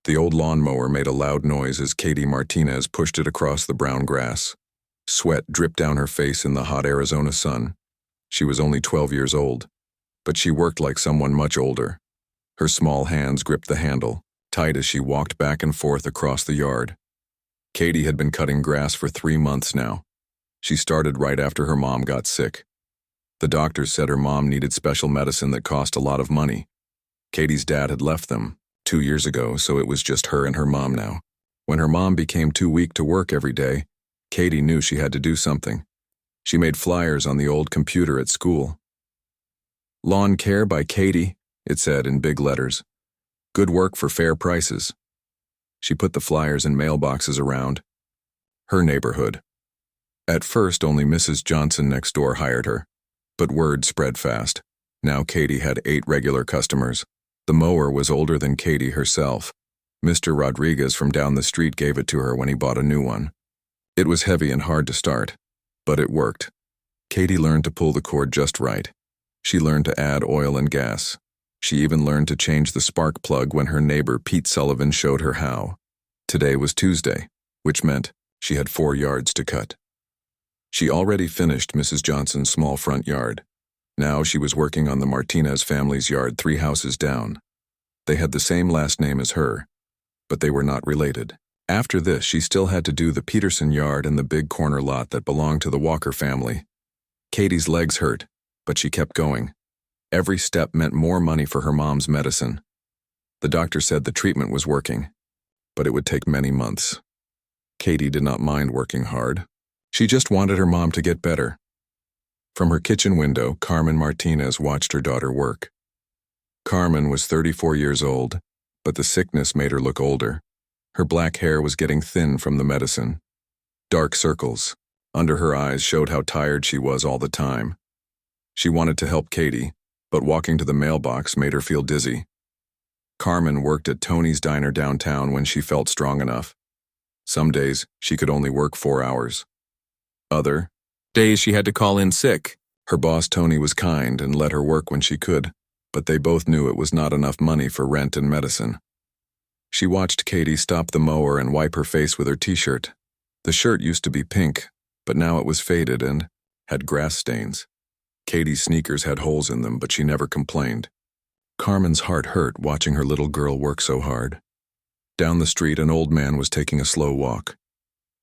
The old lawnmower made a loud noise as Katie Martinez pushed it across the brown grass. Sweat dripped down her face in the hot Arizona sun. She was only 12 years old, but she worked like someone much older. Her small hands gripped the handle, tight as she walked back and forth across the yard. Katie had been cutting grass for 3 months now. She started right after her mom got sick. The doctors said her mom needed special medicine that cost a lot of money. Katie's dad had left them 2 years ago, so it was just her and her mom now. When her mom became too weak to work every day, Katie knew she had to do something. She made flyers on the old computer at school. "Lawn Care by Katie," it said in big letters. "Good work for fair prices." She put the flyers in mailboxes around her neighborhood. At first, only Mrs. Johnson next door hired her, but word spread fast. Now Katie had 8 regular customers. The mower was older than Katie herself. Mr. Rodriguez from down the street gave it to her when he bought a new one. It was heavy and hard to start, but it worked. Katie learned to pull the cord just right. She learned to add oil and gas. She even learned to change the spark plug when her neighbor Pete Sullivan showed her how. Today was Tuesday, which meant she had 4 yards to cut. She already finished Mrs. Johnson's small front yard. Now she was working on the Martinez family's yard 3 houses down. They had the same last name as her, but they were not related. After this, she still had to do the Peterson yard and the big corner lot that belonged to the Walker family. Katie's legs hurt, but she kept going. Every step meant more money for her mom's medicine. The doctor said the treatment was working, but it would take many months. Katie did not mind working hard. She just wanted her mom to get better. From her kitchen window, Carmen Martinez watched her daughter work. Carmen was 34 years old, but the sickness made her look older. Her black hair was getting thin from the medicine. Dark circles under her eyes showed how tired she was all the time. She wanted to help Katie, but walking to the mailbox made her feel dizzy. Carmen worked at Tony's Diner downtown when she felt strong enough. Some days, she could only work 4 hours. Other days she had to call in sick. Her boss Tony was kind and let her work when she could, but they both knew it was not enough money for rent and medicine. She watched Katie stop the mower and wipe her face with her t-shirt. The shirt used to be pink, but now it was faded and had grass stains. Katie's sneakers had holes in them, but she never complained. Carmen's heart hurt watching her little girl work so hard. Down the street, an old man was taking a slow walk.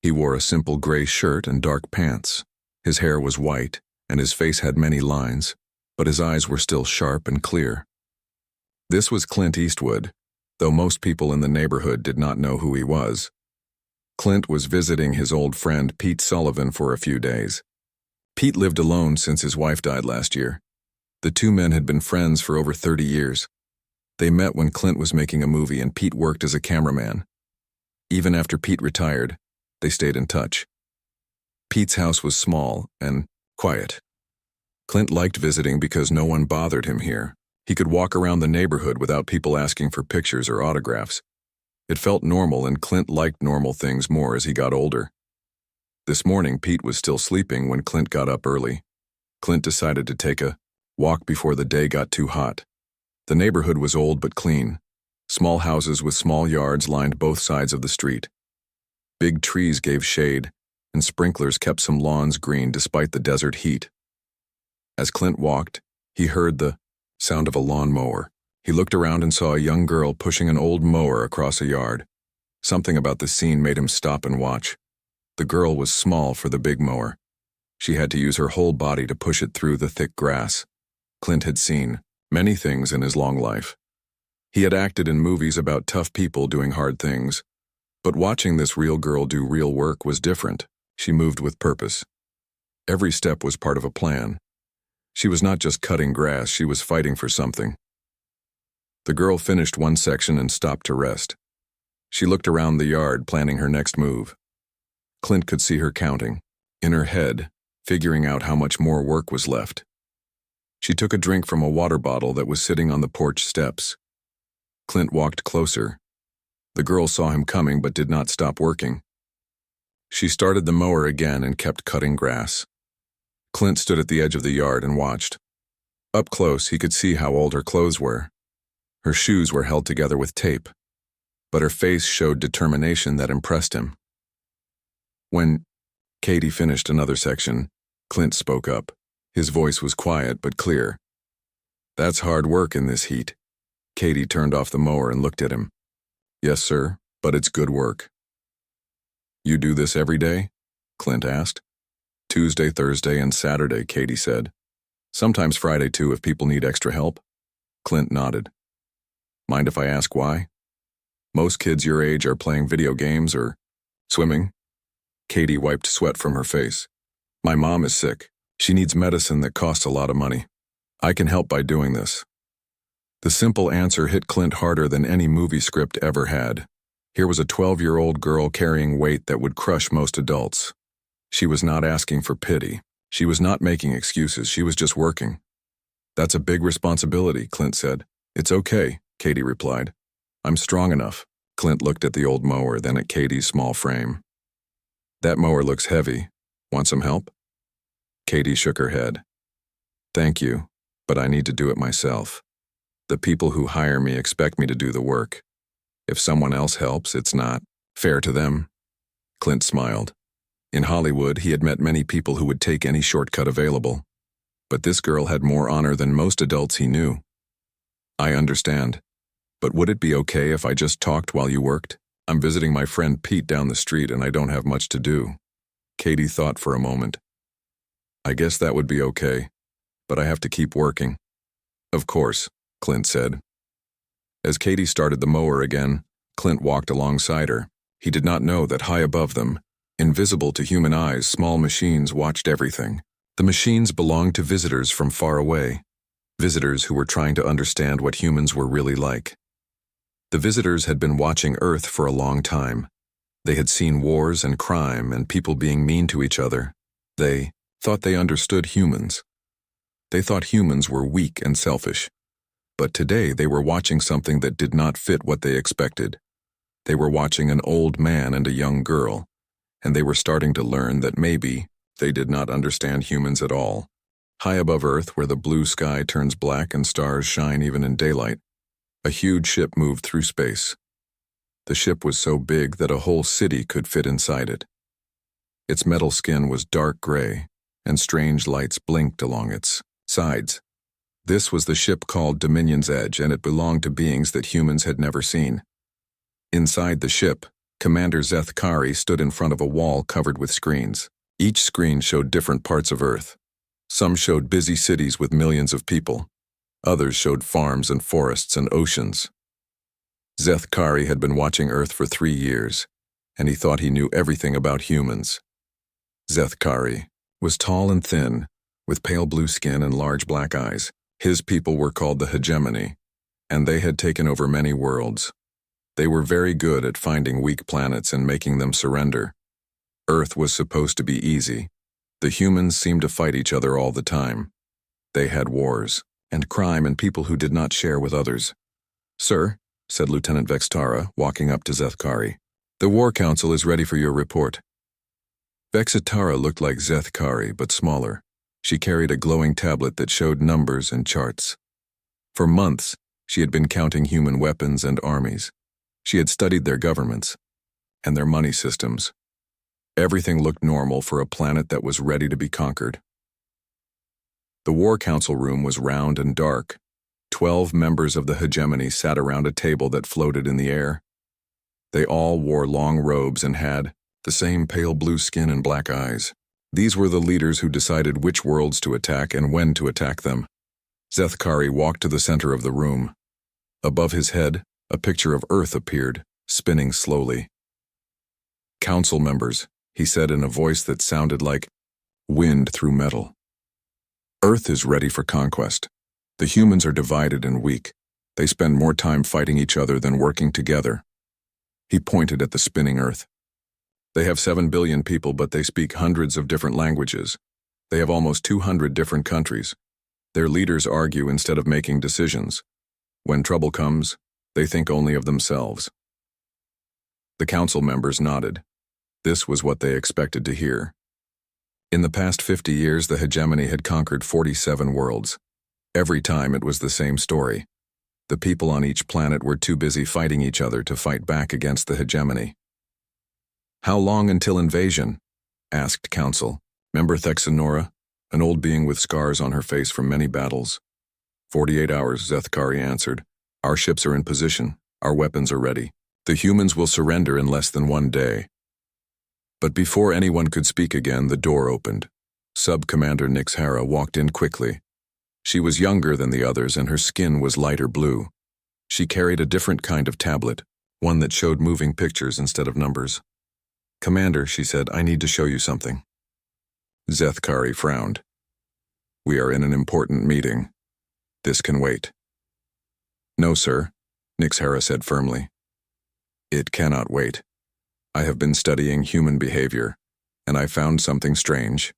He wore a simple gray shirt and dark pants. His hair was white, and his face had many lines, but his eyes were still sharp and clear. This was Clint Eastwood, though most people in the neighborhood did not know who he was. Clint was visiting his old friend Pete Sullivan for a few days. Pete lived alone since his wife died last year. The 2 men had been friends for over 30 years. They met when Clint was making a movie and Pete worked as a cameraman. Even after Pete retired, they stayed in touch. Pete's house was small and quiet. Clint liked visiting because no one bothered him here. He could walk around the neighborhood without people asking for pictures or autographs. It felt normal, and Clint liked normal things more as he got older. This morning, Pete was still sleeping when Clint got up early. Clint decided to take a walk before the day got too hot. The neighborhood was old but clean. Small houses with small yards lined both sides of the street. Big trees gave shade, and sprinklers kept some lawns green despite the desert heat. As Clint walked, he heard the sound of a lawnmower. He looked around and saw a young girl pushing an old mower across a yard. Something about the scene made him stop and watch. The girl was small for the big mower. She had to use her whole body to push it through the thick grass. Clint had seen many things in his long life. He had acted in movies about tough people doing hard things, but watching this real girl do real work was different. She moved with purpose. Every step was part of a plan. She was not just cutting grass, she was fighting for something. The girl finished one section and stopped to rest. She looked around the yard, planning her next move. Clint could see her counting, in her head, figuring out how much more work was left. She took a drink from a water bottle that was sitting on the porch steps. Clint walked closer. The girl saw him coming but did not stop working. She started the mower again and kept cutting grass. Clint stood at the edge of the yard and watched. Up close, he could see how old her clothes were. Her shoes were held together with tape. but her face showed determination that impressed him. When Katie finished another section, Clint spoke up. His voice was quiet but clear. "That's hard work in this heat." Katie turned off the mower and looked at him. "Yes, sir, but it's good work." "You do this every day?" Clint asked. "Tuesday, Thursday, and Saturday," Katie said. "Sometimes Friday too if people need extra help." Clint nodded. "Mind if I ask why?" "Most kids your age are playing video games or swimming." Katie wiped sweat from her face. "My mom is sick. She needs medicine that costs a lot of money. I can help by doing this." The simple answer hit Clint harder than any movie script ever had. Here was a 12-year-old girl carrying weight that would crush most adults. She was not asking for pity. She was not making excuses. She was just working. "That's a big responsibility," Clint said. "It's okay," Katie replied. "I'm strong enough." Clint looked at the old mower, then at Katie's small frame. "That mower looks heavy. Want some help?" Katie shook her head. "Thank you, but I need to do it myself. The people who hire me expect me to do the work. If someone else helps, it's not fair to them." Clint smiled. In Hollywood, he had met many people who would take any shortcut available. But this girl had more honor than most adults he knew. "I understand. But would it be okay if I just talked while you worked? I'm visiting my friend Pete down the street and I don't have much to do." Katie thought for a moment. "I guess that would be okay, but I have to keep working." "Of course," Clint said. As Katie started the mower again, Clint walked alongside her. He did not know that high above them, invisible to human eyes, small machines watched everything. The machines belonged to visitors from far away, visitors who were trying to understand what humans were really like. The visitors had been watching Earth for a long time. They had seen wars and crime and people being mean to each other. They thought they understood humans. They thought humans were weak and selfish. But today they were watching something that did not fit what they expected. They were watching an old man and a young girl, and they were starting to learn that maybe they did not understand humans at all. High above Earth, where the blue sky turns black and stars shine even in daylight, a huge ship moved through space. The ship was so big that a whole city could fit inside it. Its metal skin was dark gray, and strange lights blinked along its sides. This was the ship called Dominion's Edge, and it belonged to beings that humans had never seen. Inside the ship, Commander Zeth Kari stood in front of a wall covered with screens. Each screen showed different parts of Earth. Some showed busy cities with millions of people. Others showed farms and forests and oceans. Zeth Kari had been watching Earth for 3 years, and he thought he knew everything about humans. Zeth Kari was tall and thin, with pale blue skin and large black eyes. His people were called the Hegemony, and they had taken over many worlds. They were very good at finding weak planets and making them surrender. Earth was supposed to be easy. The humans seemed to fight each other all the time. They had wars, and crime, and people who did not share with others. "Sir," said Lieutenant Vextara, walking up to Zeth Kari, "the War Council is ready for your report." Vextara looked like Zeth Kari, but smaller. She carried a glowing tablet that showed numbers and charts. For months, she had been counting human weapons and armies. She had studied their governments and their money systems. Everything looked normal for a planet that was ready to be conquered. The War Council room was round and dark. 12 members of the Hegemony sat around a table that floated in the air. They all wore long robes and had the same pale blue skin and black eyes. These were the leaders who decided which worlds to attack and when to attack them. Zeth Kari walked to the center of the room. Above his head, a picture of Earth appeared, spinning slowly. "Council members," he said in a voice that sounded like wind through metal. "Earth is ready for conquest. The humans are divided and weak. They spend more time fighting each other than working together." He pointed at the spinning Earth. "They have 7 billion people, but they speak hundreds of different languages. They have almost 200 different countries. Their leaders argue instead of making decisions. When trouble comes, they think only of themselves." The council members nodded. This was what they expected to hear. In the past 50 years, the Hegemony had conquered 47 worlds. Every time it was the same story. The people on each planet were too busy fighting each other to fight back against the hegemony. "How long until invasion?" asked Council Member Thexanora, an old being with scars on her face from many battles. 48 hours, Zethkari answered. "Our ships are in position. Our weapons are ready. The humans will surrender in less than 1 day." But before anyone could speak again, the door opened. Sub-Commander Nixhara walked in quickly. She was younger than the others and her skin was lighter blue. She carried a different kind of tablet, one that showed moving pictures instead of numbers. "Commander," she said, "I need to show you something." Zethkari frowned. "We are in an important meeting. This can wait." "No, sir," Nixhara said firmly. "It cannot wait. I have been studying human behavior, and I found something strange."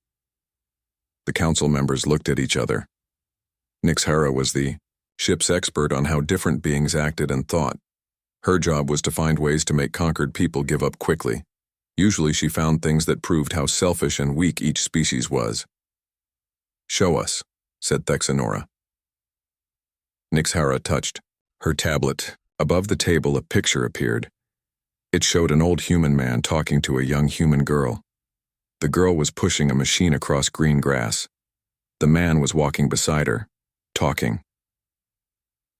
The council members looked at each other. Nixhara was the ship's expert on how different beings acted and thought. Her job was to find ways to make conquered people give up quickly. Usually she found things that proved how selfish and weak each species was. "Show us," said Thexanora. Nixhara touched her tablet. Above the table, a picture appeared. It showed an old human man talking to a young human girl. The girl was pushing a machine across green grass. The man was walking beside her, talking.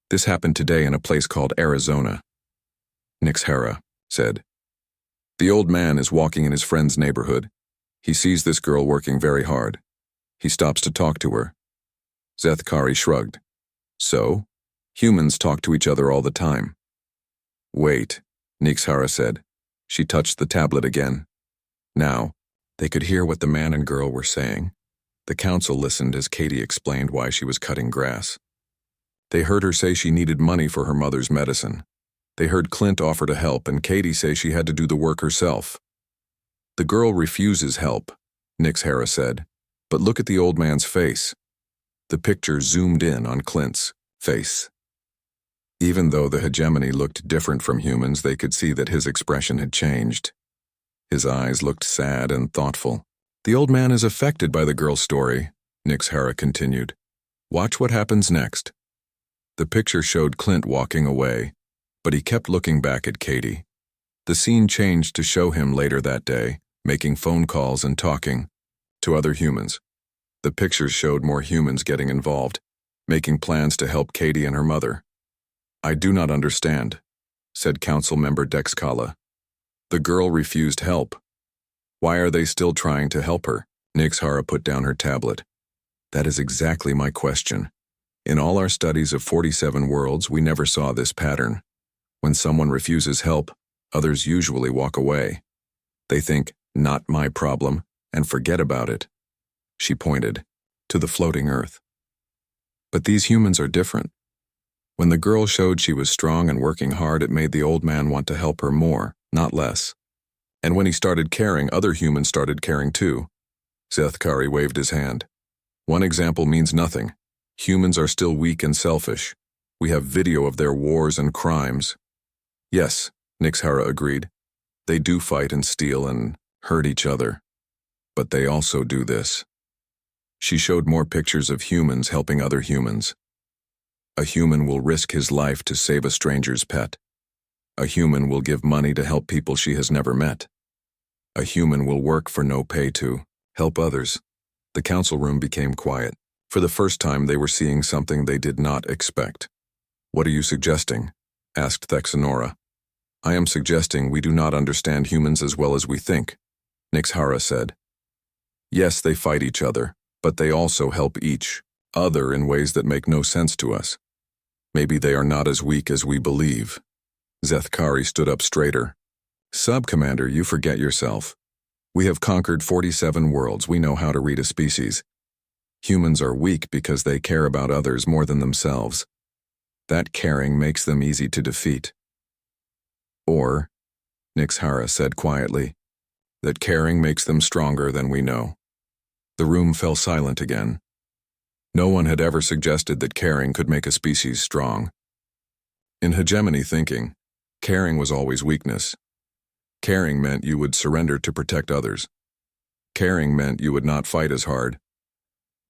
"This happened today in a place called Arizona," Nixhara said. "The old man is walking in his friend's neighborhood. He sees this girl working very hard. He stops to talk to her." Zethkari shrugged. "So? Humans talk to each other all the time." "Wait," Nixhara said. She touched the tablet again. Now, they could hear what the man and girl were saying. The council listened as Katie explained why she was cutting grass. They heard her say she needed money for her mother's medicine. They heard Clint offer to help and Katie say she had to do the work herself. "The girl refuses help," Nixhara said. "But look at the old man's face." The picture zoomed in on Clint's face. Even though the hegemony looked different from humans, they could see that his expression had changed. His eyes looked sad and thoughtful. "The old man is affected by the girl's story," Nixhara continued. "Watch what happens next." The picture showed Clint walking away, but he kept looking back at Katie. The scene changed to show him later that day, making phone calls and talking to other humans. The pictures showed more humans getting involved, making plans to help Katie and her mother. "I do not understand," said Council Member Dexkala. "The girl refused help. Why are they still trying to help her?" Nixhara put down her tablet. "That is exactly my question. In all our studies of 47 worlds, we never saw this pattern. When someone refuses help, others usually walk away. They think, 'Not my problem,' and forget about it." She pointed to the floating earth. "But these humans are different. When the girl showed she was strong and working hard, it made the old man want to help her more, not less. And when he started caring, other humans started caring too." Zethkari waved his hand. "One example means nothing. Humans are still weak and selfish. We have video of their wars and crimes." "Yes," Nixhara agreed. "They do fight and steal and hurt each other. But they also do this." She showed more pictures of humans helping other humans. A human will risk his life to save a stranger's pet. A human will give money to help people she has never met. A human will work for no pay to help others. The council room became quiet. For the first time, they were seeing something they did not expect. "What are you suggesting?" asked Thexanora. "I am suggesting we do not understand humans as well as we think," Nixhara said. "Yes, they fight each other, but they also help each other in ways that make no sense to us. Maybe they are not as weak as we believe." Zethkari stood up straighter. "Sub-Commander, you forget yourself. We have conquered 47 worlds. We know how to read a species. Humans are weak because they care about others more than themselves. That caring makes them easy to defeat. Or," Nixhara said quietly, "that caring makes them stronger than we know." The room fell silent again. No one had ever suggested that caring could make a species strong. In hegemony thinking, caring was always weakness. Caring meant you would surrender to protect others. Caring meant you would not fight as hard.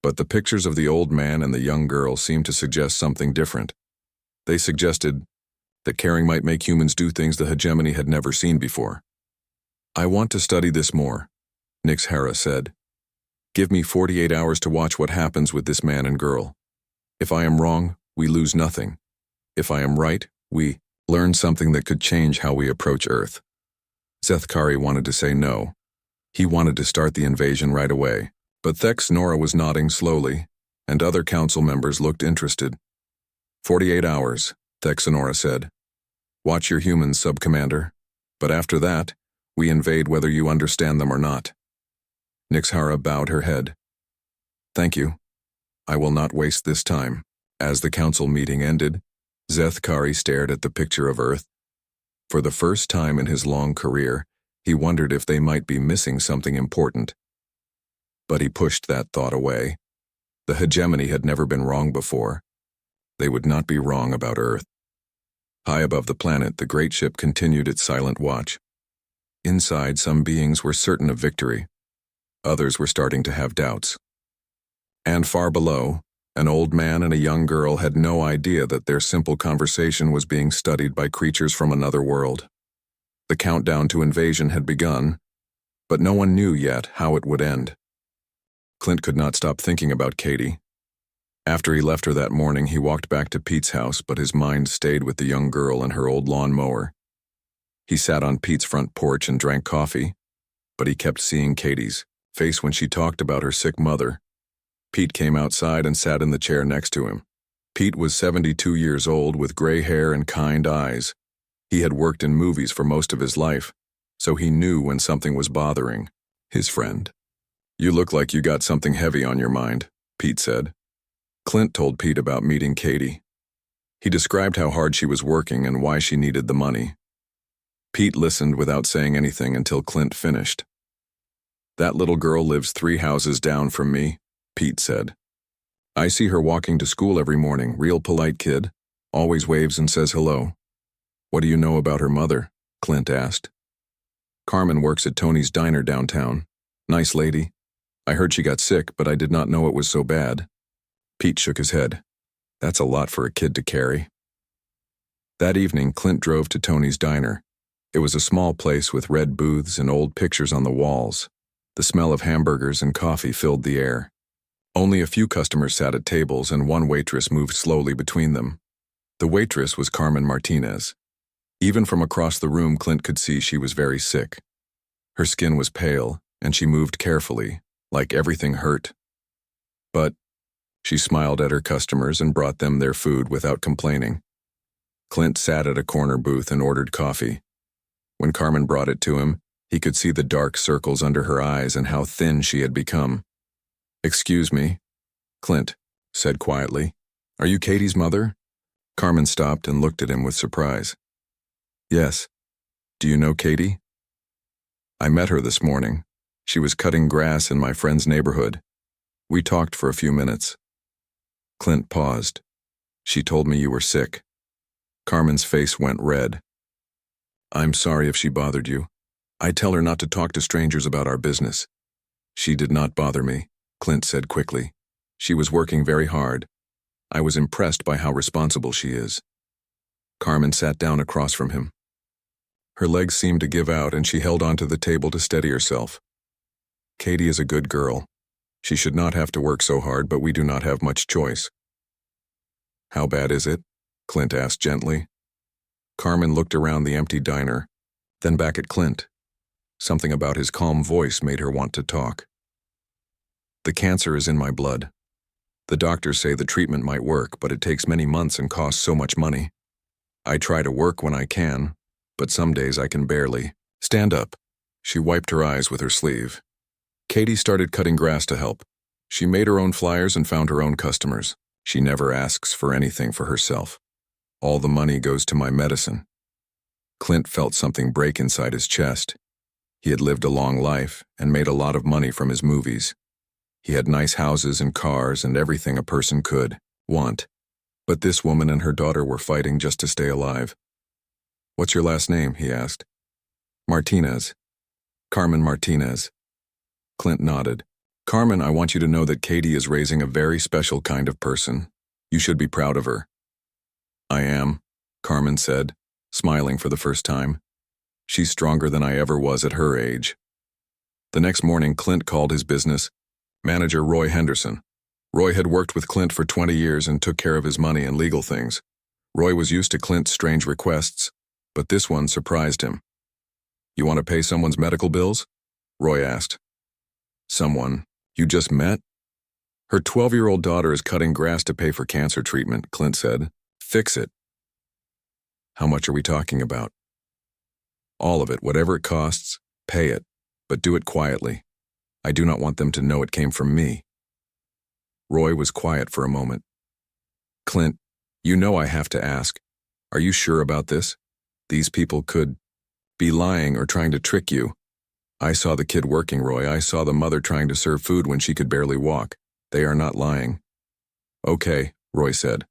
But the pictures of the old man and the young girl seemed to suggest something different. They suggested that caring might make humans do things the hegemony had never seen before. I want to study this more, Nix Hara said. Give me 48 hours to watch what happens with this man and girl. If I am wrong, we lose nothing. If I am right, we learn something that could change how we approach Earth. Zethkari wanted to say no. He wanted to start the invasion right away, but Thex Nora was nodding slowly, and other council members looked interested. 48 hours, Thex Nora said. Watch your humans, Sub-Commander. But after that, we invade whether you understand them or not. Nix Hara bowed her head. Thank you. I will not waste this time. As the council meeting ended, Zethkari stared at the picture of Earth. For the first time in his long career, he wondered if they might be missing something important. But he pushed that thought away. The hegemony had never been wrong before. They would not be wrong about Earth. High above the planet, the great ship continued its silent watch. Inside, some beings were certain of victory. Others were starting to have doubts. And far below, an old man and a young girl had no idea that their simple conversation was being studied by creatures from another world. The countdown to invasion had begun, but no one knew yet how it would end. Clint could not stop thinking about Katie. After he left her that morning, he walked back to Pete's house, but his mind stayed with the young girl and her old lawn mower. He sat on Pete's front porch and drank coffee, but he kept seeing Katie's face when she talked about her sick mother. Pete came outside and sat in the chair next to him. Pete was 72 years old with gray hair and kind eyes. He had worked in movies for most of his life, so he knew when something was bothering his friend. You look like you got something heavy on your mind, Pete said. Clint told Pete about meeting Katie. He described how hard she was working and why she needed the money. Pete listened without saying anything until Clint finished. That little girl lives 3 houses down from me, Pete said. I see her walking to school every morning, real polite kid, always waves and says hello. What do you know about her mother? Clint asked. Carmen works at Tony's diner downtown. Nice lady. I heard she got sick, but I did not know it was so bad. Pete shook his head. That's a lot for a kid to carry. That evening, Clint drove to Tony's diner. It was a small place with red booths and old pictures on the walls. The smell of hamburgers and coffee filled the air. Only a few customers sat at tables, and one waitress moved slowly between them. The waitress was Carmen Martinez. Even from across the room, Clint could see she was very sick. Her skin was pale, and she moved carefully, like everything hurt. But she smiled at her customers and brought them their food without complaining. Clint sat at a corner booth and ordered coffee. When Carmen brought it to him, he could see the dark circles under her eyes and how thin she had become. Excuse me, Clint said quietly. Are you Katie's mother? Carmen stopped and looked at him with surprise. Yes. Do you know Katie? I met her this morning. She was cutting grass in my friend's neighborhood. We talked for a few minutes. Clint paused. She told me you were sick. Carmen's face went red. I'm sorry if she bothered you. I tell her not to talk to strangers about our business. She did not bother me, Clint said quickly. She was working very hard. I was impressed by how responsible she is. Carmen sat down across from him. Her legs seemed to give out, and she held onto the table to steady herself. Katie is a good girl. She should not have to work so hard, but we do not have much choice. How bad is it? Clint asked gently. Carmen looked around the empty diner, then back at Clint. Something about his calm voice made her want to talk. The cancer is in my blood. The doctors say the treatment might work, but it takes many months and costs so much money. I try to work when I can, but some days I can barely. Stand up. She wiped her eyes with her sleeve. Katie started cutting grass to help. She made her own flyers and found her own customers. She never asks for anything for herself. All the money goes to my medicine. Clint felt something break inside his chest. He had lived a long life and made a lot of money from his movies. He had nice houses and cars and everything a person could want. But this woman and her daughter were fighting just to stay alive. What's your last name? He asked. Martinez. Carmen Martinez. Clint nodded. Carmen, I want you to know that Katie is raising a very special kind of person. You should be proud of her. I am, Carmen said, smiling for the first time. She's stronger than I ever was at her age. The next morning, Clint called his business manager Roy Henderson. Roy had worked with Clint for 20 years and took care of his money and legal things. Roy was used to Clint's strange requests, but this one surprised him. You want to pay someone's medical bills? Roy asked. Someone you just met? Her 12-year-old daughter is cutting grass to pay for cancer treatment, Clint said. Fix it. How much are we talking about? All of it, whatever it costs, pay it, but do it quietly. I do not want them to know it came from me. Roy was quiet for a moment. Clint, you know I have to ask. Are you sure about this? These people could be lying or trying to trick you. I saw the kid working, Roy. I saw the mother trying to serve food when she could barely walk. They are not lying. Okay, Roy said.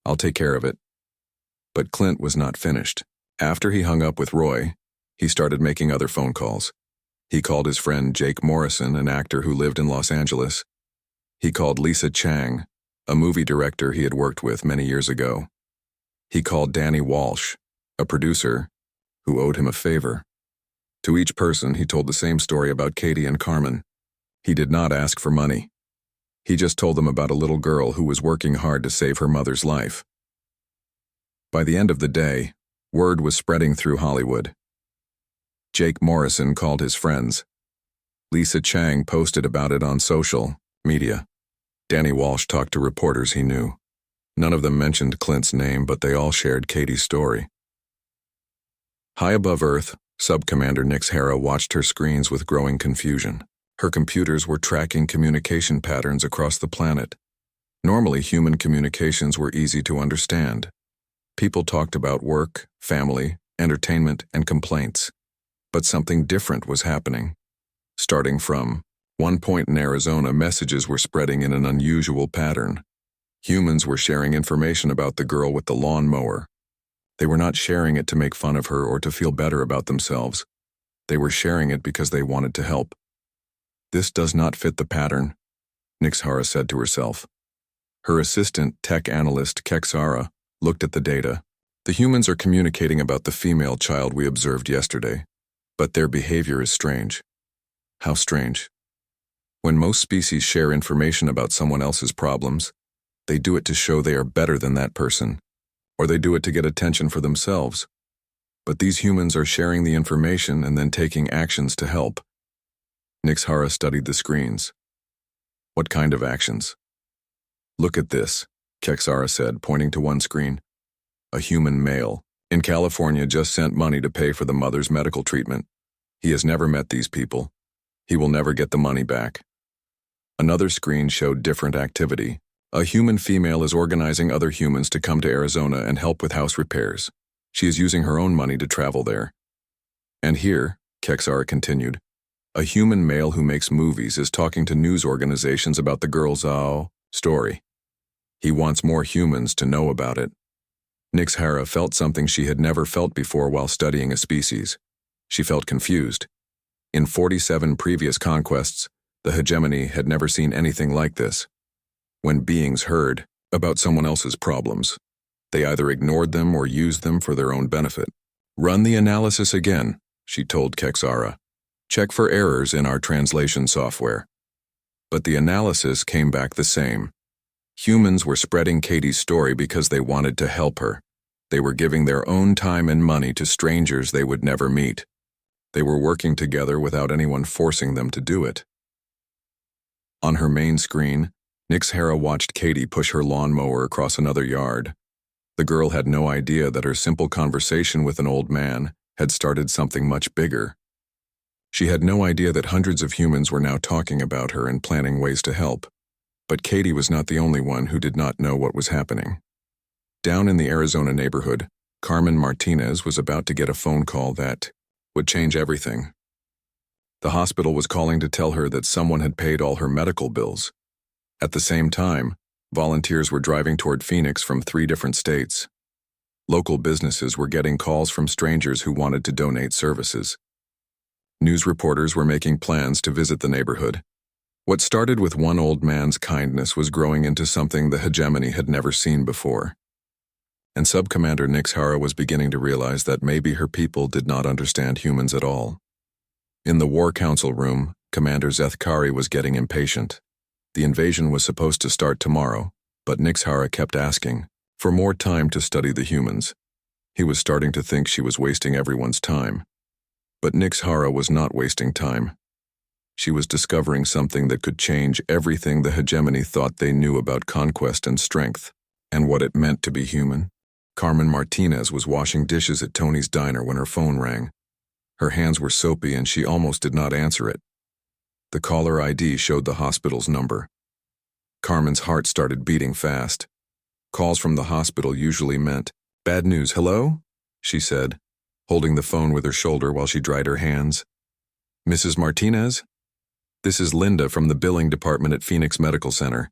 I'll take care of it. But Clint was not finished. After he hung up with Roy, he started making other phone calls. He called his friend Jake Morrison, an actor who lived in Los Angeles. He called Lisa Chang, a movie director he had worked with many years ago. He called Danny Walsh, a producer who owed him a favor. To each person, he told the same story about Katie and Carmen. He did not ask for money. He just told them about a little girl who was working hard to save her mother's life. By the end of the day, word was spreading through Hollywood. Jake Morrison called his friends. Lisa Chang posted about it on social media. Danny Walsh talked to reporters he knew. None of them mentioned Clint's name, but they all shared Katie's story. High above Earth, Sub-Commander Nix Hara watched her screens with growing confusion. Her computers were tracking communication patterns across the planet. Normally, human communications were easy to understand. People talked about work, family, entertainment, and complaints. But something different was happening. Starting from one point in Arizona, messages were spreading in an unusual pattern. Humans were sharing information about the girl with the lawnmower. They were not sharing it to make fun of her or to feel better about themselves. They were sharing it because they wanted to help. This does not fit the pattern, Nix Hara said to herself. Her assistant, tech analyst Kexara, looked at the data. The humans are communicating about the female child we observed yesterday, but their behavior is strange. How strange? When most species share information about someone else's problems, they do it to show they are better than that person, or they do it to get attention for themselves. But these humans are sharing the information and then taking actions to help. Nix Hara studied the screens. What kind of actions? Look at this, Kexara said, pointing to one screen. A human male in California just sent money to pay for the mother's medical treatment. He has never met these people. He will never get the money back. Another screen showed different activity. A human female is organizing other humans to come to Arizona and help with house repairs. She is using her own money to travel there. And here, Kexara continued, a human male who makes movies is talking to news organizations about the girl's story. He wants more humans to know about it. Nix Hara felt something she had never felt before while studying a species. She felt confused. In 47 previous conquests, the hegemony had never seen anything like this. When beings heard about someone else's problems, they either ignored them or used them for their own benefit. Run the analysis again, she told Kexara. Check for errors in our translation software. But the analysis came back the same. Humans were spreading Katie's story because they wanted to help her. They were giving their own time and money to strangers they would never meet. They were working together without anyone forcing them to do it. On her main screen, Nix Hara watched Katie push her lawnmower across another yard. The girl had no idea that her simple conversation with an old man had started something much bigger. She had no idea that hundreds of humans were now talking about her and planning ways to help. But Katie was not the only one who did not know what was happening. Down in the Arizona neighborhood, Carmen Martinez was about to get a phone call that would change everything. The hospital was calling to tell her that someone had paid all her medical bills. At the same time, volunteers were driving toward Phoenix from 3 different states. Local businesses were getting calls from strangers who wanted to donate services. News reporters were making plans to visit the neighborhood. What started with one old man's kindness was growing into something the hegemony had never seen before. and Sub-Commander Nix Hara was beginning to realize that maybe her people did not understand humans at all. In the War Council room, Commander Zethkari was getting impatient. The invasion was supposed to start tomorrow, but Nix Hara kept asking for more time to study the humans. He was starting to think she was wasting everyone's time. But Nix Hara was not wasting time. She was discovering something that could change everything the hegemony thought they knew about conquest and strength, and what it meant to be human. Carmen Martinez was washing dishes at Tony's diner when her phone rang. Her hands were soapy and she almost did not answer it. The caller ID showed the hospital's number. Carmen's heart started beating fast. Calls from the hospital usually meant, "Bad news, hello?" she said, holding the phone with her shoulder while she dried her hands. "Mrs. Martinez? This is Linda from the billing department at Phoenix Medical Center.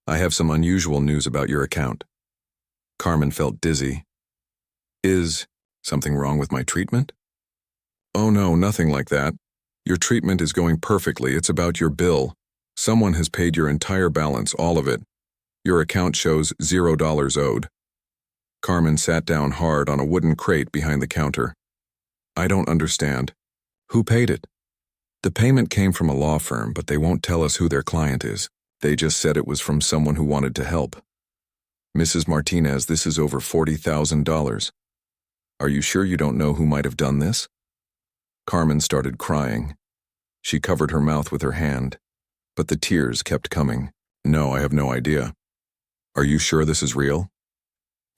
I have some unusual news about your account." Carmen felt dizzy. "Is something wrong with my treatment?" "Oh no, nothing like that. Your treatment is going perfectly. It's about your bill. Someone has paid your entire balance, all of it. Your account shows $0 owed." Carmen sat down hard on a wooden crate behind the counter. "I don't understand. Who paid it?" "The payment came from a law firm, but they won't tell us who their client is. They just said it was from someone who wanted to help." "Mrs. Martinez, this is over $40,000. Are you sure you don't know who might have done this?" Carmen started crying. She covered her mouth with her hand, but the tears kept coming. "No, I have no idea." "Are you sure this is real?"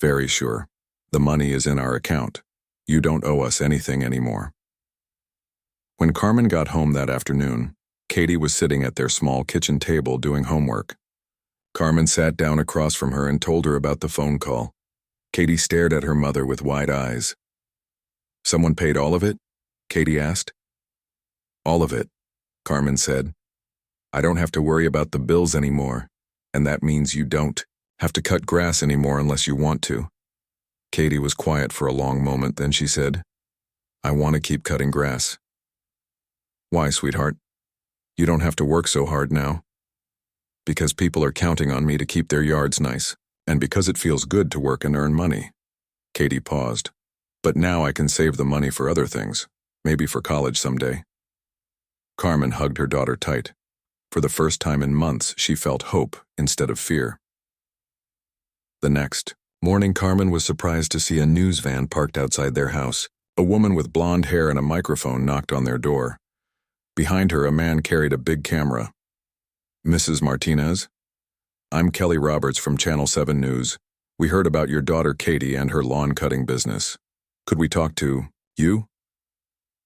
"Very sure. The money is in our account. You don't owe us anything anymore." When Carmen got home that afternoon, Katie was sitting at their small kitchen table doing homework. Carmen sat down across from her and told her about the phone call. Katie stared at her mother with wide eyes. "Someone paid all of it?" Katie asked. "All of it," Carmen said. "I don't have to worry about the bills anymore, and that means you don't have to cut grass anymore unless you want to." Katie was quiet for a long moment, then she said, "I want to keep cutting grass." "Why, sweetheart? You don't have to work so hard now." "Because people are counting on me to keep their yards nice, and because it feels good to work and earn money." Katie paused. "But now I can save the money for other things, maybe for college someday." Carmen hugged her daughter tight. For the first time in months, she felt hope instead of fear. The next morning, Carmen was surprised to see a news van parked outside their house. A woman with blonde hair and a microphone knocked on their door. Behind her, a man carried a big camera. "Mrs. Martinez? I'm Kelly Roberts from Channel 7 News. We heard about your daughter Katie and her lawn-cutting business. Could we talk to you?"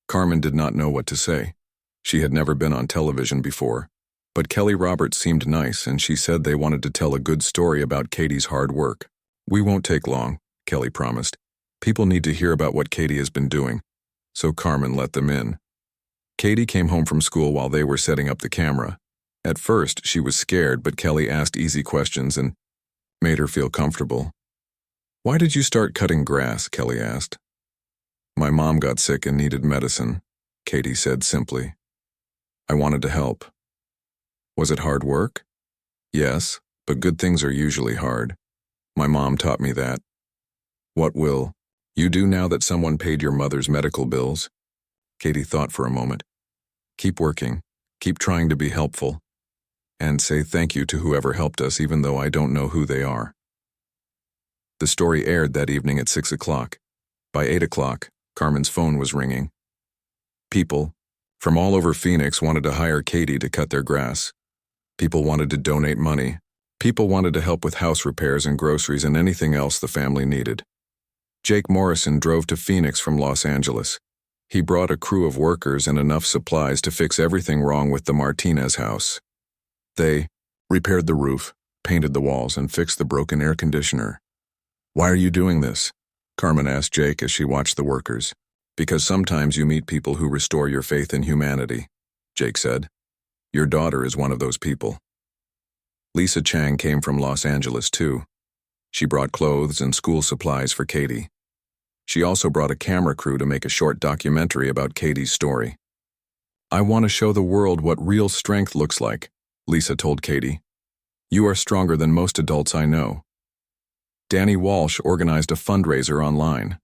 Carmen did not know what to say. She had never been on television before. But Kelly Roberts seemed nice, and she said they wanted to tell a good story about Katie's hard work. "We won't take long," Kelly promised. "People need to hear about what Katie has been doing." So Carmen let them in. Katie came home from school while they were setting up the camera. At first, she was scared, but Kelly asked easy questions and made her feel comfortable. "Why did you start cutting grass?" Kelly asked. "My mom got sick and needed medicine," Katie said simply. "I wanted to help." "Was it hard work?" "Yes, but good things are usually hard. My mom taught me that." "What will you do now that someone paid your mother's medical bills?" Katie thought for a moment. "Keep working, keep trying to be helpful, and say thank you to whoever helped us even though I don't know who they are." The story aired that evening at 6 o'clock. By 8 o'clock, Carmen's phone was ringing. People from all over Phoenix wanted to hire Katie to cut their grass. People wanted to donate money. People wanted to help with house repairs and groceries and anything else the family needed. Jake Morrison drove to Phoenix from Los Angeles. He brought a crew of workers and enough supplies to fix everything wrong with the Martinez house. They repaired the roof, painted the walls, and fixed the broken air conditioner. "Why are you doing this?" Carmen asked Jake as she watched the workers. "Because sometimes you meet people who restore your faith in humanity," Jake said. "Your daughter is one of those people." Lisa Chang came from Los Angeles too. She brought clothes and school supplies for Katie. She also brought a camera crew to make a short documentary about Katie's story. "I want to show the world what real strength looks like," Lisa told Katie. "You are stronger than most adults I know." Danny Walsh organized a fundraiser online.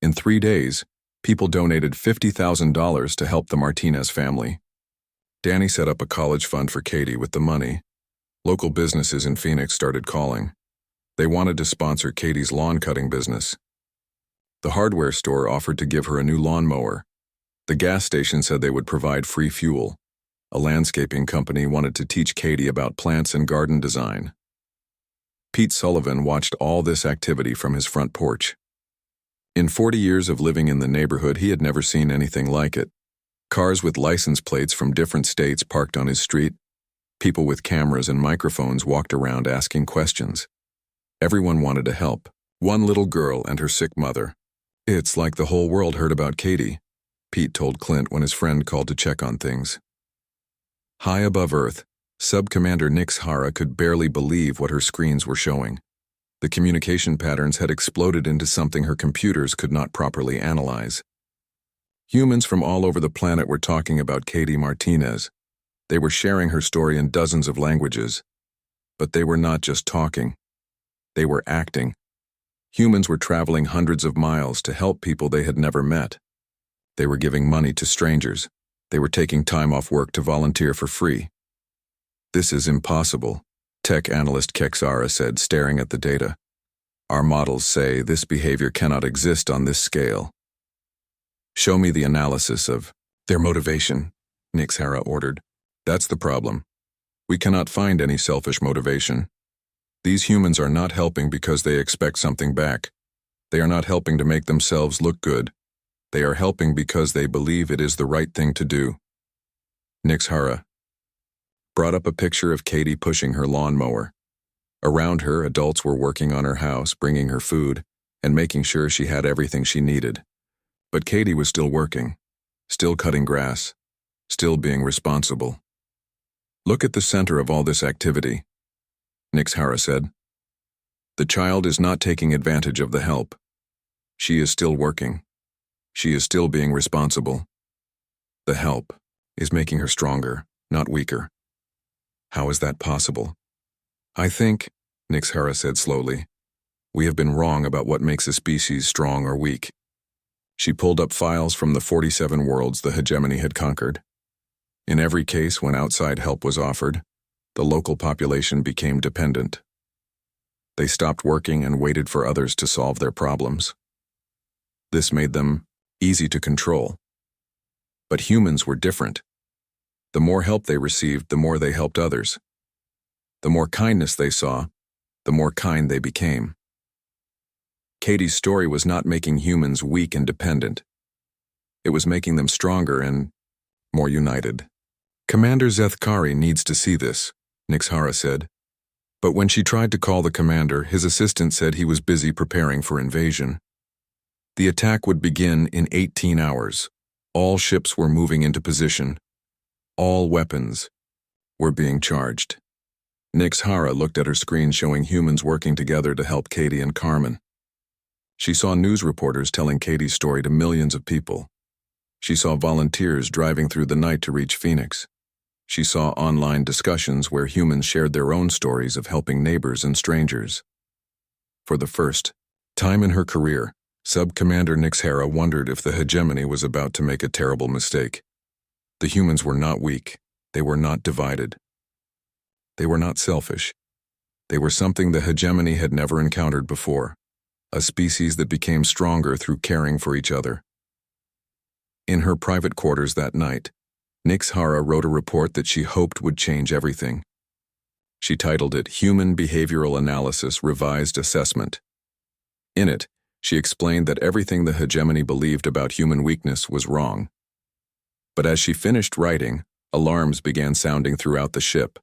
In 3 days, people donated $50,000 to help the Martinez family. Danny set up a college fund for Katie with the money. Local businesses in Phoenix started calling. They wanted to sponsor Katie's lawn cutting business. The hardware store offered to give her a new lawnmower. The gas station said they would provide free fuel. A landscaping company wanted to teach Katie about plants and garden design. Pete Sullivan watched all this activity from his front porch. In 40 years of living in the neighborhood, he had never seen anything like it. Cars with license plates from different states parked on his street. People with cameras and microphones walked around asking questions. Everyone wanted to help. One little girl and her sick mother. "It's like the whole world heard about Katie," Pete told Clint when his friend called to check on things. High above Earth, Sub-Commander Nix Hara could barely believe what her screens were showing. The communication patterns had exploded into something her computers could not properly analyze. Humans from all over the planet were talking about Katie Martinez. They were sharing her story in dozens of languages. But they were not just talking. They were acting. Humans were traveling hundreds of miles to help people they had never met. They were giving money to strangers. They were taking time off work to volunteer for free. "This is impossible," tech analyst Keksara said, staring at the data. "Our models say this behavior cannot exist on this scale." "Show me the analysis of their motivation," Nix Hara ordered. "That's the problem. We cannot find any selfish motivation. These humans are not helping because they expect something back. They are not helping to make themselves look good. They are helping because they believe it is the right thing to do." Nix Hara brought up a picture of Katie pushing her lawnmower. Around her, adults were working on her house, bringing her food, and making sure she had everything she needed. But Katie was still working, still cutting grass, still being responsible. "Look at the center of all this activity," Nix Hara said. "The child is not taking advantage of the help. She is still working. She is still being responsible. The help is making her stronger, not weaker. How is that possible?" "I think," Nix Hara said slowly, "we have been wrong about what makes a species strong or weak." She pulled up files from the 47 worlds the hegemony had conquered. In every case when outside help was offered, the local population became dependent. They stopped working and waited for others to solve their problems. This made them easy to control. But humans were different. The more help they received, the more they helped others. The more kindness they saw, the more kind they became. Katie's story was not making humans weak and dependent. It was making them stronger and more united. "Commander Zethkari needs to see this," Nix Hara said. But when she tried to call the commander, his assistant said he was busy preparing for invasion. The attack would begin in 18 hours. All ships were moving into position. All weapons were being charged. Nix Hara looked at her screen showing humans working together to help Katie and Carmen. She saw news reporters telling Katie's story to millions of people. She saw volunteers driving through the night to reach Phoenix. She saw online discussions where humans shared their own stories of helping neighbors and strangers. For the first time in her career, Sub-Commander Nix Hara wondered if the hegemony was about to make a terrible mistake. The humans were not weak. They were not divided. They were not selfish. They were something the hegemony had never encountered before, a species that became stronger through caring for each other. In her private quarters that night, Nix Hara wrote a report that she hoped would change everything. She titled it Human Behavioral Analysis Revised Assessment. In it, she explained that everything the hegemony believed about human weakness was wrong. But as she finished writing, alarms began sounding throughout the ship.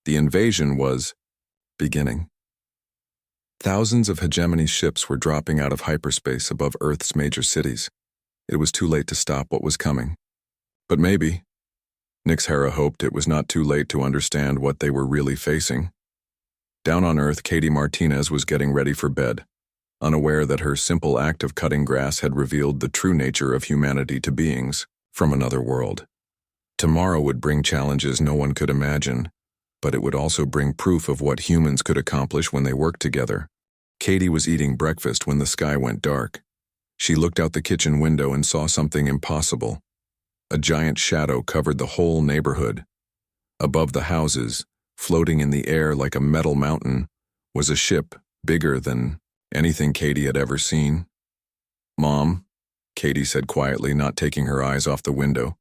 The invasion was beginning. Thousands of hegemony ships were dropping out of hyperspace above Earth's major cities. It was too late to stop what was coming. But maybe, Nix Hara hoped it was not too late to understand what they were really facing. Down on Earth, Katie Martinez was getting ready for bed, unaware that her simple act of cutting grass had revealed the true nature of humanity to beings from another world. Tomorrow would bring challenges no one could imagine, but it would also bring proof of what humans could accomplish when they worked together. Katie was eating breakfast when the sky went dark. She looked out the kitchen window and saw something impossible. A giant shadow covered the whole neighborhood. Above the houses, floating in the air like a metal mountain, was a ship bigger than anything Katie had ever seen. "Mom," Katie said quietly, not taking her eyes off the window.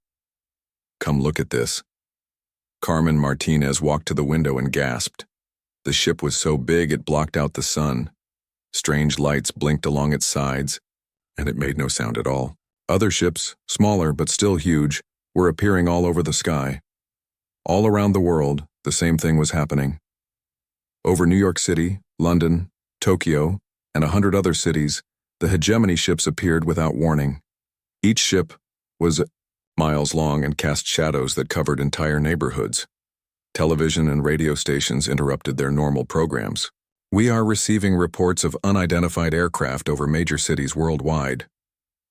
"Come look at this." Carmen Martinez walked to the window and gasped. The ship was so big it blocked out the sun. Strange lights blinked along its sides, and it made no sound at all. Other ships, smaller but still huge, were appearing all over the sky. All around the world, the same thing was happening. Over New York City, London, Tokyo, and 100 other cities, the hegemony ships appeared without warning. Each ship was miles long and cast shadows that covered entire neighborhoods. Television and radio stations interrupted their normal programs. "We are receiving reports of unidentified aircraft over major cities worldwide,"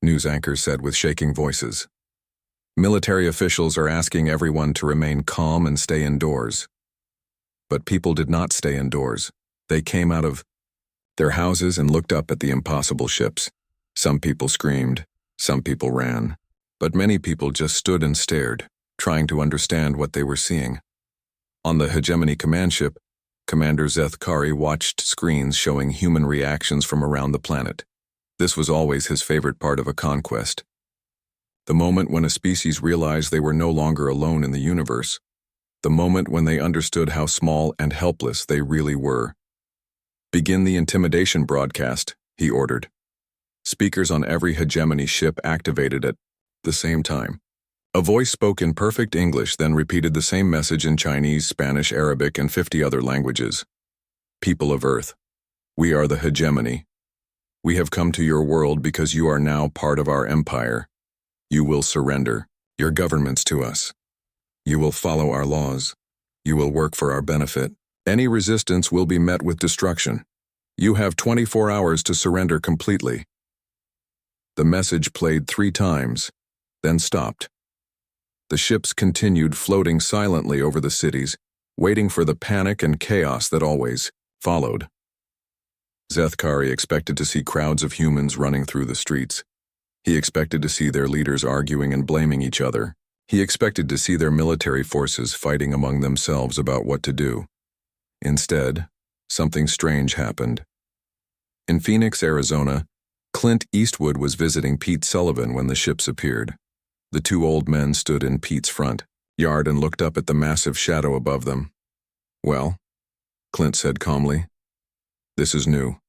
news anchors said with shaking voices. "Military officials are asking everyone to remain calm and stay indoors." But people did not stay indoors. They came out of their houses and looked up at the impossible ships. Some people screamed, some people ran, but many people just stood and stared, trying to understand what they were seeing. On the hegemony command ship, Commander Zethkari watched screens showing human reactions from around the planet. This was always his favorite part of a conquest. The moment when a species realized they were no longer alone in the universe. The moment when they understood how small and helpless they really were. "Begin the intimidation broadcast," he ordered. Speakers on every hegemony ship activated at the same time. A voice spoke in perfect English, then repeated the same message in Chinese, Spanish, Arabic, and 50 other languages. "People of Earth, we are the hegemony. We have come to your world because you are now part of our empire. You will surrender your governments to us. You will follow our laws. You will work for our benefit. Any resistance will be met with destruction. You have 24 hours to surrender completely." The message played 3 times, then stopped. The ships continued floating silently over the cities, waiting for the panic and chaos that always followed. Zethkari expected to see crowds of humans running through the streets. He expected to see their leaders arguing and blaming each other. He expected to see their military forces fighting among themselves about what to do. Instead, something strange happened. In Phoenix, Arizona, Clint Eastwood was visiting Pete Sullivan when the ships appeared. The 2 old men stood in Pete's front yard and looked up at the massive shadow above them. "Well," Clint said calmly, "this is new."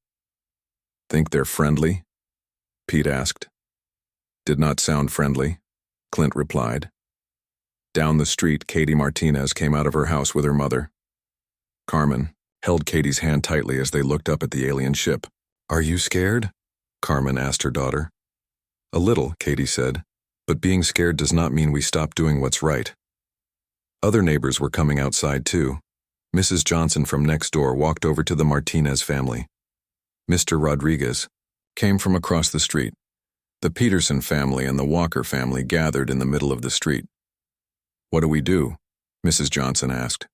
"Think they're friendly?" Pete asked. "Did not sound friendly," Clint replied. Down the street, Katie Martinez came out of her house with her mother. Carmen held Katie's hand tightly as they looked up at the alien ship. "Are you scared?" Carmen asked her daughter. "A little," Katie said, "but being scared does not mean we stop doing what's right." Other neighbors were coming outside too. Mrs. Johnson from next door walked over to the Martinez family. Mr. Rodriguez came from across the street. The Peterson family and the Walker family gathered in the middle of the street. "What do we do?" Mrs. Johnson asked.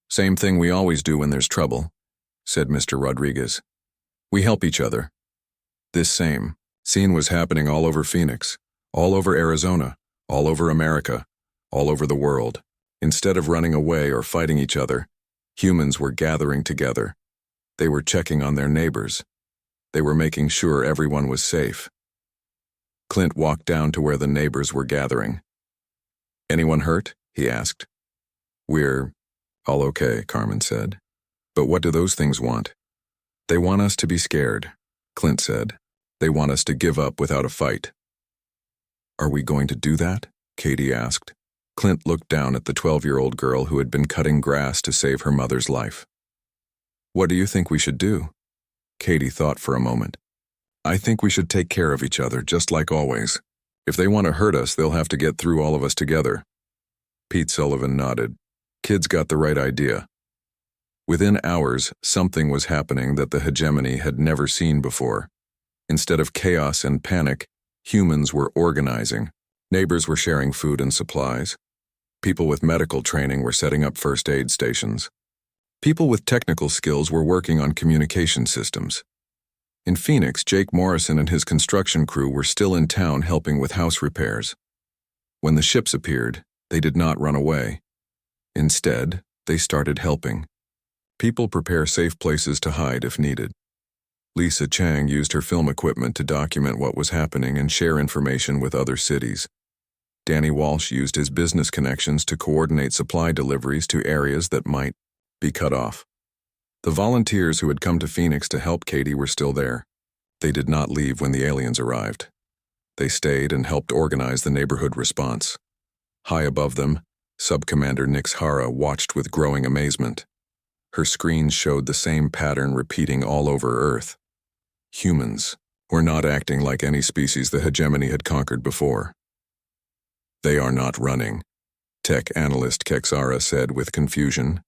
"Same thing we always do when there's trouble," said Mr. Rodriguez. "We help each other." This same scene was happening all over Phoenix, all over Arizona, all over America, all over the world. Instead of running away or fighting each other, humans were gathering together. They were checking on their neighbors. They were making sure everyone was safe. Clint walked down to where the neighbors were gathering. "Anyone hurt?" he asked. "We're all okay," Carmen said. "But what do those things want?" "They want us to be scared," Clint said. "They want us to give up without a fight." "Are we going to do that?" Katie asked. Clint looked down at the 12-year-old girl who had been cutting grass to save her mother's life. "What do you think we should do?" Katie thought for a moment. "I think we should take care of each other, just like always. If they want to hurt us, they'll have to get through all of us together." Pete Sullivan nodded. Kids got the right idea. Within hours, something was happening that the hegemony had never seen before. Instead of chaos and panic, humans were organizing. Neighbors were sharing food and supplies. People with medical training were setting up first aid stations. People with technical skills were working on communication systems. In Phoenix, Jake Morrison and his construction crew were still in town helping with house repairs. When the ships appeared, they did not run away. Instead, they started helping. People prepare safe places to hide if needed. Lisa Chang used her film equipment to document what was happening and share information with other cities. Danny Walsh used his business connections to coordinate supply deliveries to areas that might be cut off. The volunteers who had come to Phoenix to help Katie were still there. They did not leave when the aliens arrived. They stayed and helped organize the neighborhood response. High above them, Sub-Commander Nix Hara watched with growing amazement. Her screens showed the same pattern repeating all over Earth. Humans were not acting like any species the hegemony had conquered before. They are not running, tech analyst Kexara said with confusion.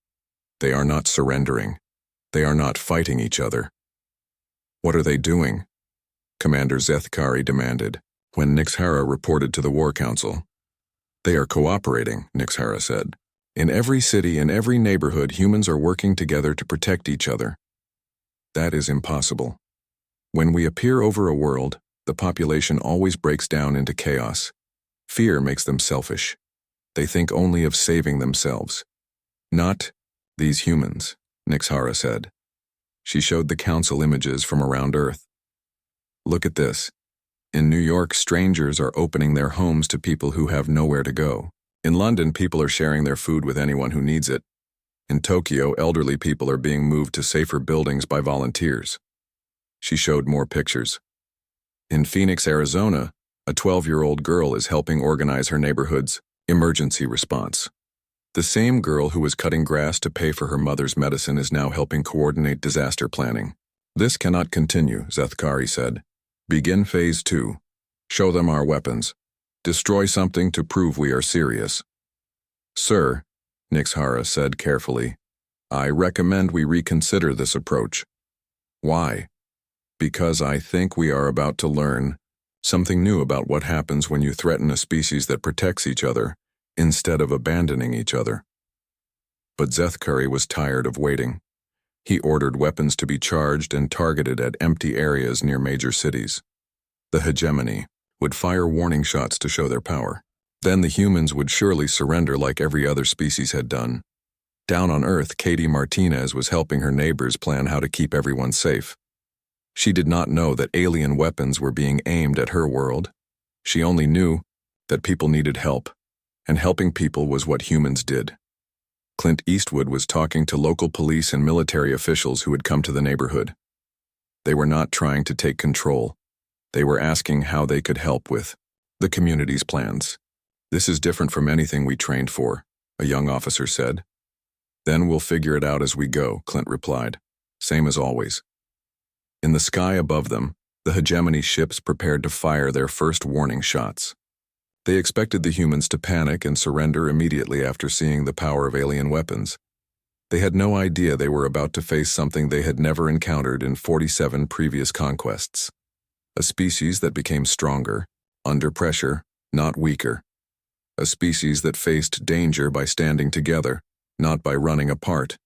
They are not surrendering. They are not fighting each other. What are they doing? Commander Zethkari demanded, when Nix Hara reported to the War Council. They are cooperating, Nix Hara said. In every city, in every neighborhood, humans are working together to protect each other. That is impossible. When we appear over a world, the population always breaks down into chaos. Fear makes them selfish. They think only of saving themselves. Not these humans, Nix Hara said. She showed the council images from around Earth. Look at this. In New York, strangers are opening their homes to people who have nowhere to go. In London, people are sharing their food with anyone who needs it. In Tokyo, elderly people are being moved to safer buildings by volunteers. She showed more pictures. In Phoenix, Arizona, a 12-year-old girl is helping organize her neighborhood's emergency response. The same girl who was cutting grass to pay for her mother's medicine is now helping coordinate disaster planning. This cannot continue, Zethkari said. Begin Phase 2. Show them our weapons. Destroy something to prove we are serious. Sir, Nix Hara said carefully, I recommend we reconsider this approach. Why? Because I think we are about to learn something new about what happens when you threaten a species that protects each other instead of abandoning each other. But Zethkari was tired of waiting. He ordered weapons to be charged and targeted at empty areas near major cities. The hegemony would fire warning shots to show their power. Then the humans would surely surrender like every other species had done. Down on Earth, Katie Martinez was helping her neighbors plan how to keep everyone safe. She did not know that alien weapons were being aimed at her world. She only knew that people needed help, and helping people was what humans did. Clint Eastwood was talking to local police and military officials who had come to the neighborhood. They were not trying to take control. They were asking how they could help with the community's plans. This is different from anything we trained for, a young officer said. Then we'll figure it out as we go, Clint replied. Same as always. In the sky above them, the hegemony ships prepared to fire their first warning shots. They expected the humans to panic and surrender immediately after seeing the power of alien weapons. They had no idea they were about to face something they had never encountered in 47 previous conquests. A species that became stronger, under pressure, not weaker. A species that faced danger by standing together, not by running apart.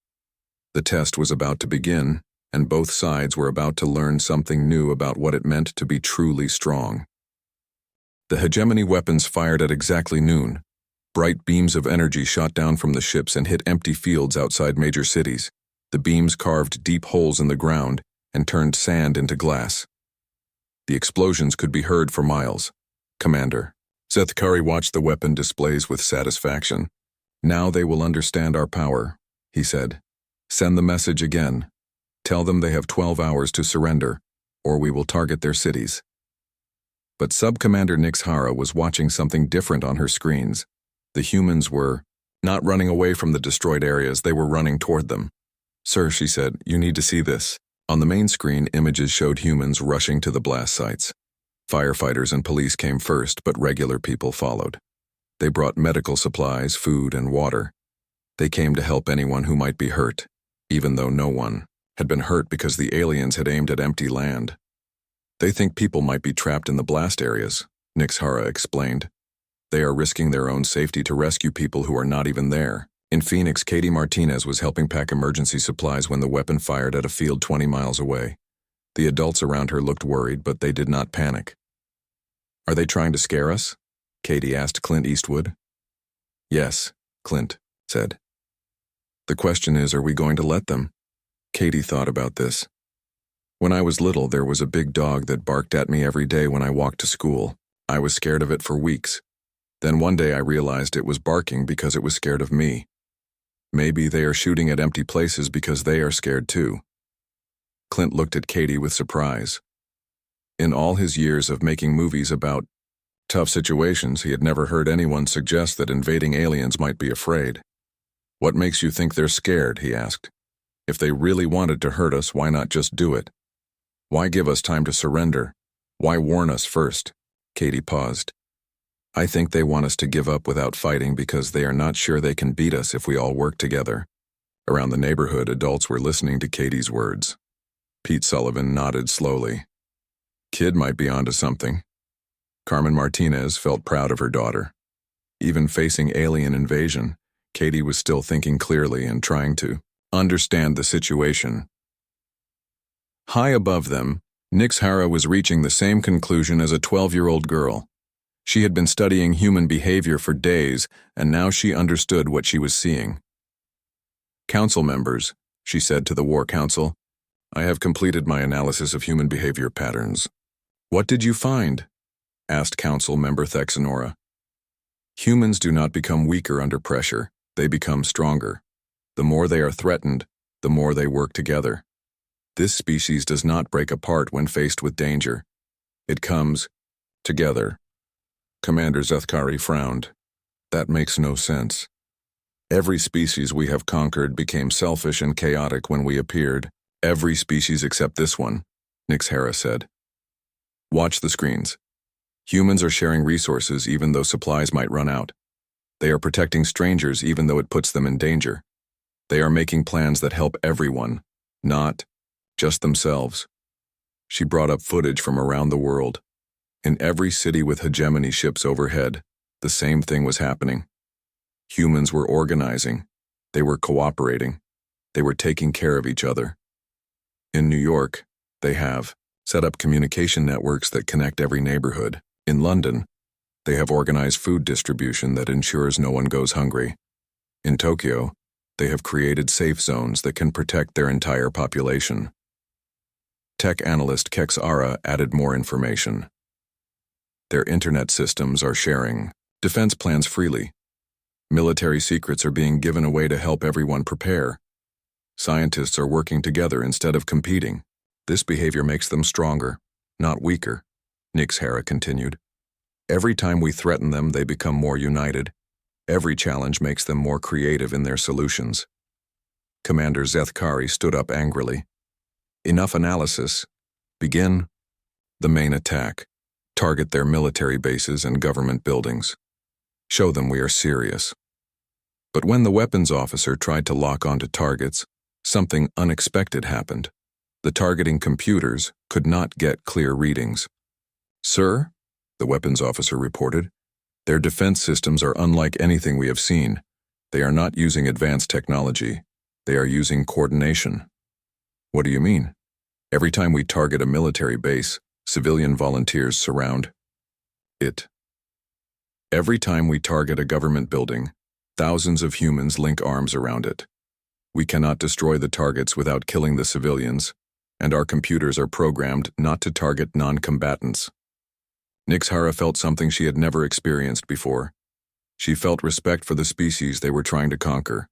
The test was about to begin, and both sides were about to learn something new about what it meant to be truly strong. The hegemony weapons fired at exactly noon. Bright beams of energy shot down from the ships and hit empty fields outside major cities. The beams carved deep holes in the ground and turned sand into glass. The explosions could be heard for miles. Commander. Zethkari watched the weapon displays with satisfaction. Now they will understand our power, he said. Send the message again. Tell them they have 12 hours to surrender, or we will target their cities. But Sub-Commander Nix Hara was watching something different on her screens. The humans were not running away from the destroyed areas, they were running toward them. Sir, she said, you need to see this. On the main screen, images showed humans rushing to the blast sites. Firefighters and police came first, but regular people followed. They brought medical supplies, food, and water. They came to help anyone who might be hurt, even though no one had been hurt because the aliens had aimed at empty land. They think people might be trapped in the blast areas, Nix Hara explained. They are risking their own safety to rescue people who are not even there. In Phoenix, Katie Martinez was helping pack emergency supplies when the weapon fired at a field 20 miles away. The adults around her looked worried, but they did not panic. "Are they trying to scare us?" Katie asked Clint Eastwood. "Yes," Clint said. "The question is, are we going to let them?" Katie thought about this. "When I was little, there was a big dog that barked at me every day when I walked to school. I was scared of it for weeks. Then one day I realized it was barking because it was scared of me. Maybe they are shooting at empty places because they are scared too." Clint looked at Katie with surprise. In all his years of making movies about tough situations, he had never heard anyone suggest that invading aliens might be afraid. "What makes you think they're scared?" he asked. "If they really wanted to hurt us, why not just do it? Why give us time to surrender? Why warn us first?" Katie paused. "I think they want us to give up without fighting because they are not sure they can beat us if we all work together." Around the neighborhood, adults were listening to Katie's words. Pete Sullivan nodded slowly. Kid might be onto something. Carmen Martinez felt proud of her daughter. Even facing alien invasion, Katie was still thinking clearly and trying to understand the situation. High above them, Nix Hara was reaching the same conclusion as a 12-year-old girl. She had been studying human behavior for days, and now she understood what she was seeing. "Council members," she said to the War Council, "I have completed my analysis of human behavior patterns." "What did you find?" asked Council Member Thexanora. "Humans do not become weaker under pressure, they become stronger. The more they are threatened, the more they work together. This species does not break apart when faced with danger. It comes together." Commander Zethkari frowned. "That makes no sense. Every species we have conquered became selfish and chaotic when we appeared. Every species except this one," Nix Hara said. "Watch the screens. Humans are sharing resources even though supplies might run out. They are protecting strangers even though it puts them in danger. They are making plans that help everyone, not just themselves." She brought up footage from around the world. In every city with hegemony ships overhead, the same thing was happening. Humans were organizing. They were cooperating. They were taking care of each other. In New York, they have set up communication networks that connect every neighborhood. In London, they have organized food distribution that ensures no one goes hungry. In Tokyo, they have created safe zones that can protect their entire population. Tech analyst Kex Ara added more information. Their internet systems are sharing defense plans freely. Military secrets are being given away to help everyone prepare. Scientists are working together instead of competing. This behavior makes them stronger, not weaker, Nix Hara continued. Every time we threaten them, they become more united. Every challenge makes them more creative in their solutions. Commander Zethkari stood up angrily. "Enough analysis. Begin the main attack. Target their military bases and government buildings. Show them we are serious." But when the weapons officer tried to lock onto targets, something unexpected happened. The targeting computers could not get clear readings. "Sir," the weapons officer reported, "their defense systems are unlike anything we have seen. They are not using advanced technology. They are using coordination." "What do you mean?" "Every time we target a military base, civilian volunteers surround it. Every time we target a government building, thousands of humans link arms around it. We cannot destroy the targets without killing the civilians, and our computers are programmed not to target non-combatants." Nix Hara felt something she had never experienced before. She felt respect for the species they were trying to conquer.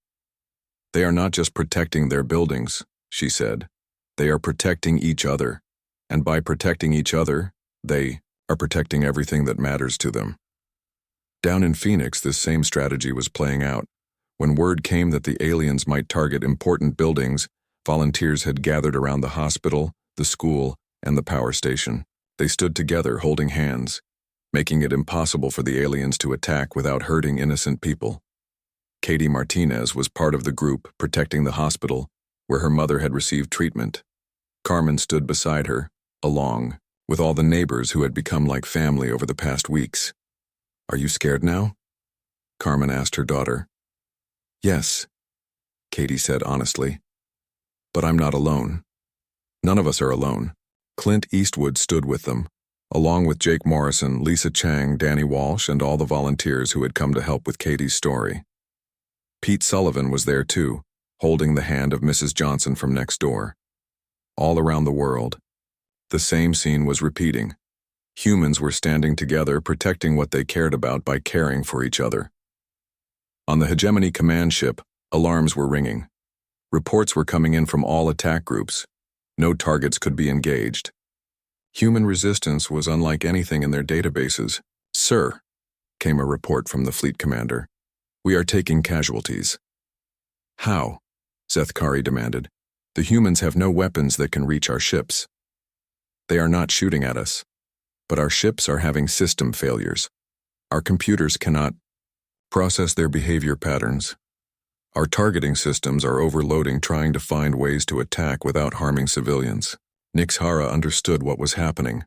"They are not just protecting their buildings," she said. "They are protecting each other. And by protecting each other, they are protecting everything that matters to them." Down in Phoenix, this same strategy was playing out. When word came that the aliens might target important buildings, volunteers had gathered around the hospital, the school, and the power station. They stood together, holding hands, making it impossible for the aliens to attack without hurting innocent people. Katie Martinez was part of the group protecting the hospital, where her mother had received treatment. Carmen stood beside her, along with all the neighbors who had become like family over the past weeks. "Are you scared now?" Carmen asked her daughter. "Yes," Katie said honestly. "But I'm not alone. None of us are alone. Clint Eastwood stood with them, along with Jake Morrison, Lisa Chang, Danny Walsh, and all the volunteers who had come to help with Katie's story. Pete Sullivan was there too, holding the hand of Mrs. Johnson from next door. All around the world, the same scene was repeating. Humans were standing together, protecting what they cared about by caring for each other. On the Hegemony command ship, alarms were ringing. Reports were coming in from all attack groups. No targets could be engaged. Human resistance was unlike anything in their databases. "Sir," came a report from the fleet commander, "we are taking casualties." "How?" Zethkari demanded. "The humans have no weapons that can reach our ships." "They are not shooting at us. But our ships are having system failures. Our computers cannot process their behavior patterns. Our targeting systems are overloading, trying to find ways to attack without harming civilians." Nixhara understood what was happening.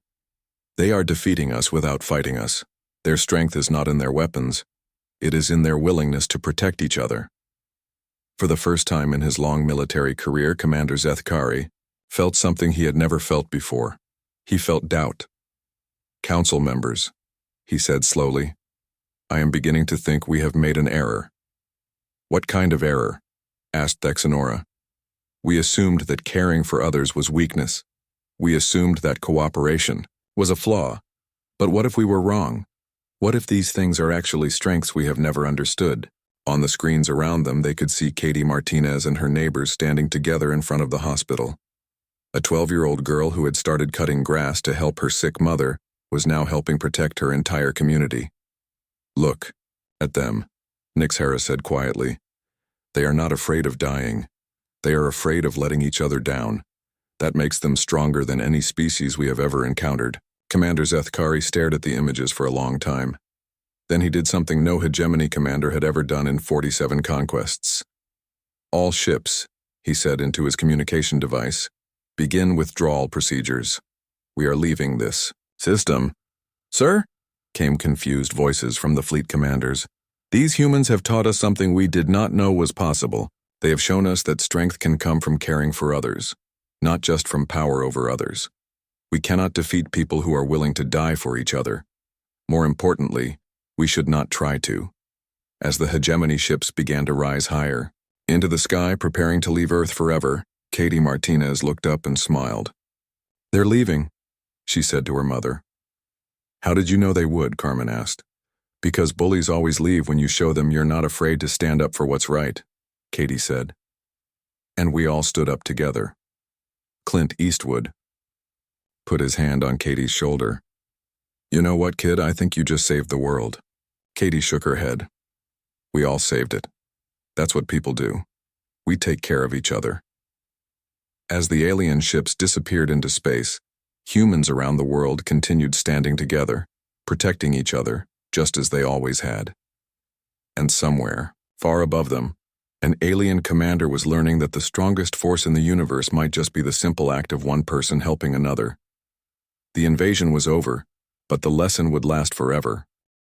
They are defeating us without fighting us. Their strength is not in their weapons. It is in their willingness to protect each other. For the first time in his long military career, Commander Zethkari felt something he had never felt before. He felt doubt. "Council members," he said slowly, "I am beginning to think we have made an error." "What kind of error?" asked Thexanora. "We assumed that caring for others was weakness. We assumed that cooperation was a flaw. But what if we were wrong? What if these things are actually strengths we have never understood?" On the screens around them, they could see Katie Martinez and her neighbors standing together in front of the hospital. A 12-year-old girl who had started cutting grass to help her sick mother was now helping protect her entire community. "Look at them," Nixhara said quietly. "They are not afraid of dying. They are afraid of letting each other down. That makes them stronger than any species we have ever encountered." Commander Zethkari stared at the images for a long time. Then he did something no Hegemony commander had ever done in 47 conquests. "All ships," he said into his communication device, "begin withdrawal procedures. We are leaving this system." "Sir?" came confused voices from the fleet commanders. "These humans have taught us something we did not know was possible. They have shown us that strength can come from caring for others, not just from power over others. We cannot defeat people who are willing to die for each other. More importantly, we should not try to." As the Hegemony ships began to rise higher into the sky, preparing to leave Earth forever, Katie Martinez looked up and smiled. "They're leaving," she said to her mother. "How did you know they would?" Carmen asked. "Because bullies always leave when you show them you're not afraid to stand up for what's right," Katie said. And we all stood up together. Clint Eastwood put his hand on Katie's shoulder. "You know what, kid? I think you just saved the world." Katie shook her head. "We all saved it. That's what people do. We take care of each other." As the alien ships disappeared into space, humans around the world continued standing together, protecting each other, just as they always had. And somewhere, far above them, an alien commander was learning that the strongest force in the universe might just be the simple act of one person helping another. The invasion was over, but the lesson would last forever.